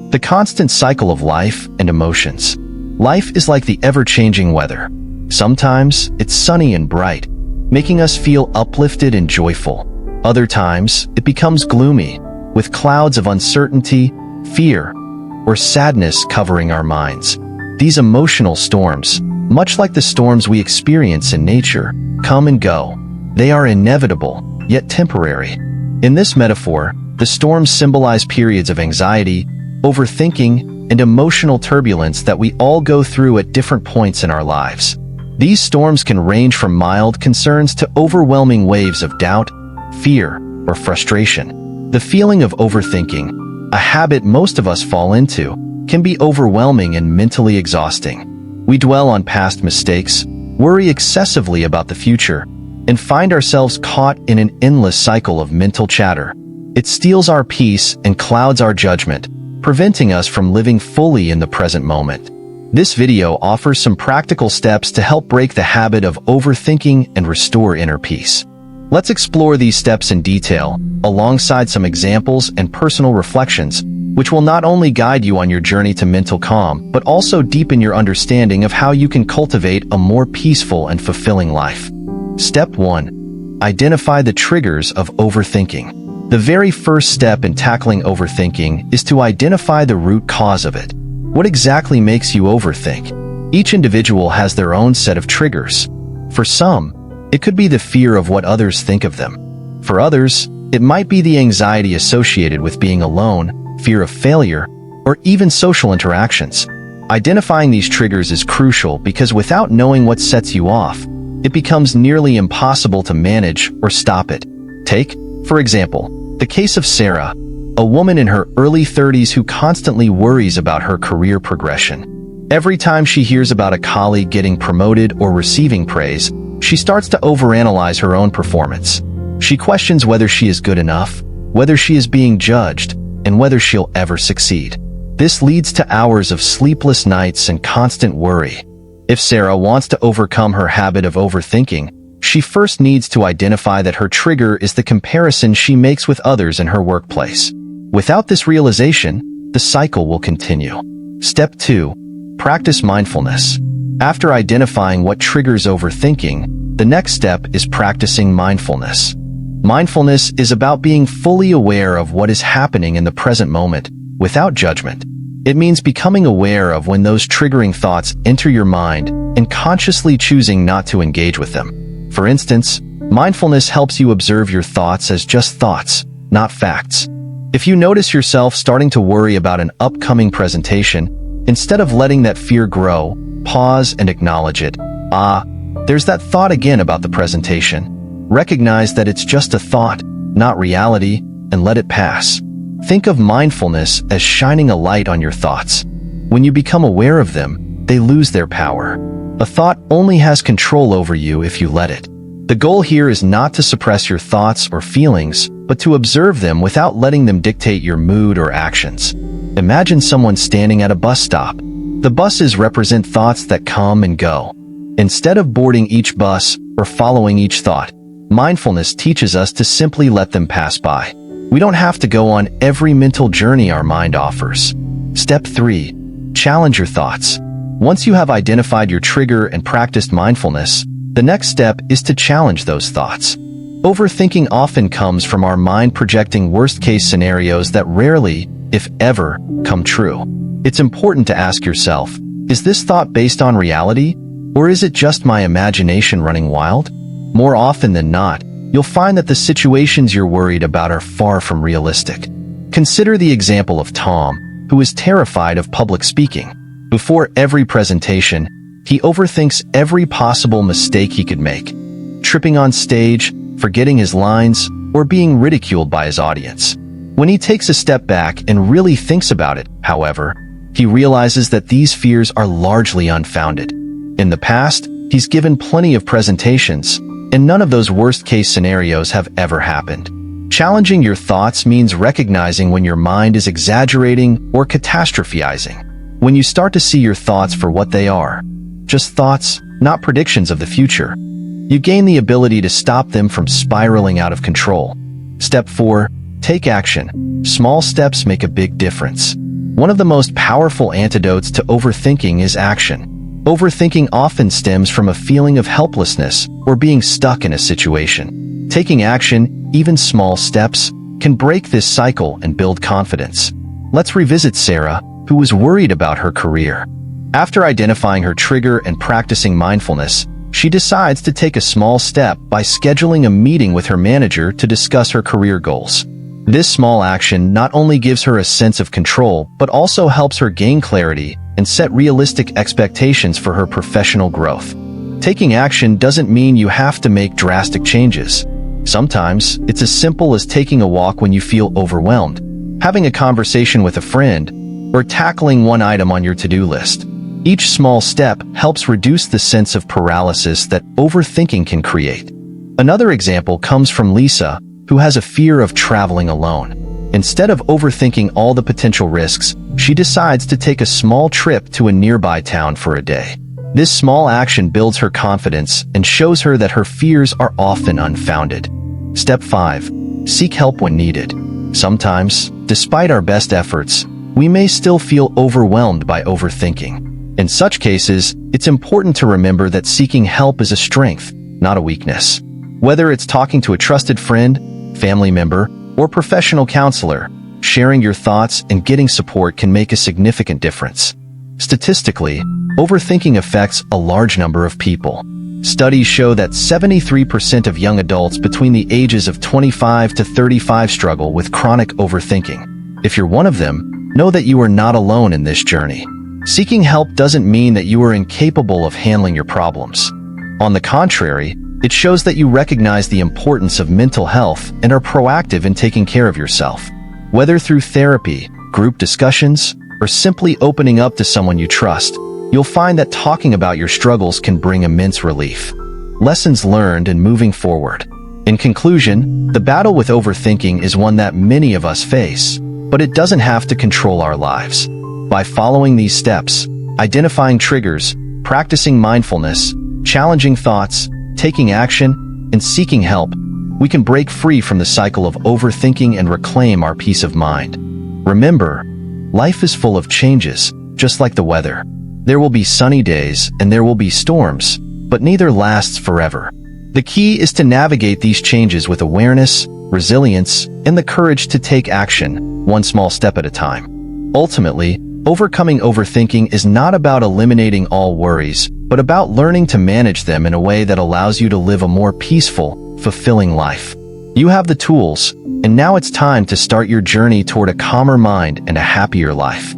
The constant cycle of life and emotions. Life is like the ever-changing weather. Sometimes it's sunny and bright, making us feel uplifted and joyful. Other times it becomes gloomy, with clouds of uncertainty, fear, or sadness covering our minds. These emotional storms, much like the storms we experience in nature, come and go. They are inevitable, yet temporary. In this metaphor, the storms symbolize periods of anxiety, overthinking, and emotional turbulence that we all go through at different points in our lives. These storms can range from mild concerns to overwhelming waves of doubt, fear, or frustration. The feeling of overthinking, a habit most of us fall into, can be overwhelming and mentally exhausting. We dwell on past mistakes, worry excessively about the future, and find ourselves caught in an endless cycle of mental chatter. It steals our peace and clouds our judgment, preventing us from living fully in the present moment. This video offers some practical steps to help break the habit of overthinking and restore inner peace. Let's explore these steps in detail, alongside some examples and personal reflections, which will not only guide you on your journey to mental calm, but also deepen your understanding of how you can cultivate a more peaceful and fulfilling life. Step 1. Identify the triggers of overthinking. The very first step in tackling overthinking is to identify the root cause of it. What exactly makes you overthink? Each individual has their own set of triggers. For some, it could be the fear of what others think of them. For others, it might be the anxiety associated with being alone, fear of failure, or even social interactions. Identifying these triggers is crucial because without knowing what sets you off, it becomes nearly impossible to manage or stop it. Take, for example, the case of Sarah, a woman in her early 30s who constantly worries about her career progression. Every time she hears about a colleague getting promoted or receiving praise, she starts to overanalyze her own performance. She questions whether she is good enough, whether she is being judged, and whether she'll ever succeed. This leads to hours of sleepless nights and constant worry. If Sarah wants to overcome her habit of overthinking, she first needs to identify that her trigger is the comparison she makes with others in her workplace. Without this realization, the cycle will continue. Step 2. Practice mindfulness. After identifying what triggers overthinking, the next step is practicing mindfulness. Mindfulness is about being fully aware of what is happening in the present moment, without judgment. It means becoming aware of when those triggering thoughts enter your mind and consciously choosing not to engage with them. For instance, mindfulness helps you observe your thoughts as just thoughts, not facts. If you notice yourself starting to worry about an upcoming presentation, instead of letting that fear grow, pause and acknowledge it. There's that thought again about the presentation. Recognize that it's just a thought, not reality, and let it pass. Think of mindfulness as shining a light on your thoughts. When you become aware of them, they lose their power. A thought only has control over you if you let it. The goal here is not to suppress your thoughts or feelings, but to observe them without letting them dictate your mood or actions. Imagine someone standing at a bus stop. The buses represent thoughts that come and go. Instead of boarding each bus or following each thought, mindfulness teaches us to simply let them pass by. We don't have to go on every mental journey our mind offers. Step 3. Challenge your thoughts. Once you have identified your trigger and practiced mindfulness, the next step is to challenge those thoughts. Overthinking often comes from our mind projecting worst-case scenarios that rarely, if ever, come true. It's important to ask yourself, is this thought based on reality, or is it just my imagination running wild? More often than not, you'll find that the situations you're worried about are far from realistic. Consider the example of Tom, who is terrified of public speaking. Before every presentation, he overthinks every possible mistake he could make, tripping on stage, forgetting his lines, or being ridiculed by his audience. When he takes a step back and really thinks about it, however, he realizes that these fears are largely unfounded. In the past, he's given plenty of presentations, and none of those worst-case scenarios have ever happened. Challenging your thoughts means recognizing when your mind is exaggerating or catastrophizing. When you start to see your thoughts for what they are, just thoughts, not predictions of the future, you gain the ability to stop them from spiraling out of control. Step 4. Take action. Small steps make a big difference. One of the most powerful antidotes to overthinking is action. Overthinking often stems from a feeling of helplessness or being stuck in a situation. Taking action, even small steps, can break this cycle and build confidence. Let's revisit Sarah, who was worried about her career. After identifying her trigger and practicing mindfulness, she decides to take a small step by scheduling a meeting with her manager to discuss her career goals. This small action not only gives her a sense of control, but also helps her gain clarity and set realistic expectations for her professional growth. Taking action doesn't mean you have to make drastic changes. Sometimes, it's as simple as taking a walk when you feel overwhelmed, having a conversation with a friend, or tackling one item on your to-do list. Each small step helps reduce the sense of paralysis that overthinking can create. Another example comes from Lisa, who has a fear of traveling alone. Instead of overthinking all the potential risks, she decides to take a small trip to a nearby town for a day. This small action builds her confidence and shows her that her fears are often unfounded. Step 5. Seek help when needed. Sometimes, despite our best efforts, we may still feel overwhelmed by overthinking. In such cases, it's important to remember that seeking help is a strength, not a weakness. Whether it's talking to a trusted friend, family member, or professional counselor, sharing your thoughts and getting support can make a significant difference. Statistically, overthinking affects a large number of people. Studies show that 73% of young adults between the ages of 25 to 35 struggle with chronic overthinking. If you're one of them, know that you are not alone in this journey. Seeking help doesn't mean that you are incapable of handling your problems. On the contrary, it shows that you recognize the importance of mental health and are proactive in taking care of yourself. Whether through therapy, group discussions, or simply opening up to someone you trust, you'll find that talking about your struggles can bring immense relief. Lessons learned and moving forward. In conclusion, the battle with overthinking is one that many of us face, but it doesn't have to control our lives. By following these steps, identifying triggers, practicing mindfulness, challenging thoughts, taking action, and seeking help, we can break free from the cycle of overthinking and reclaim our peace of mind. Remember, life is full of changes, just like the weather. There will be sunny days and there will be storms, but neither lasts forever. The key is to navigate these changes with awareness, resilience, and the courage to take action, one small step at a time. Ultimately, overcoming overthinking is not about eliminating all worries, but about learning to manage them in a way that allows you to live a more peaceful, fulfilling life. You have the tools, and now it's time to start your journey toward a calmer mind and a happier life.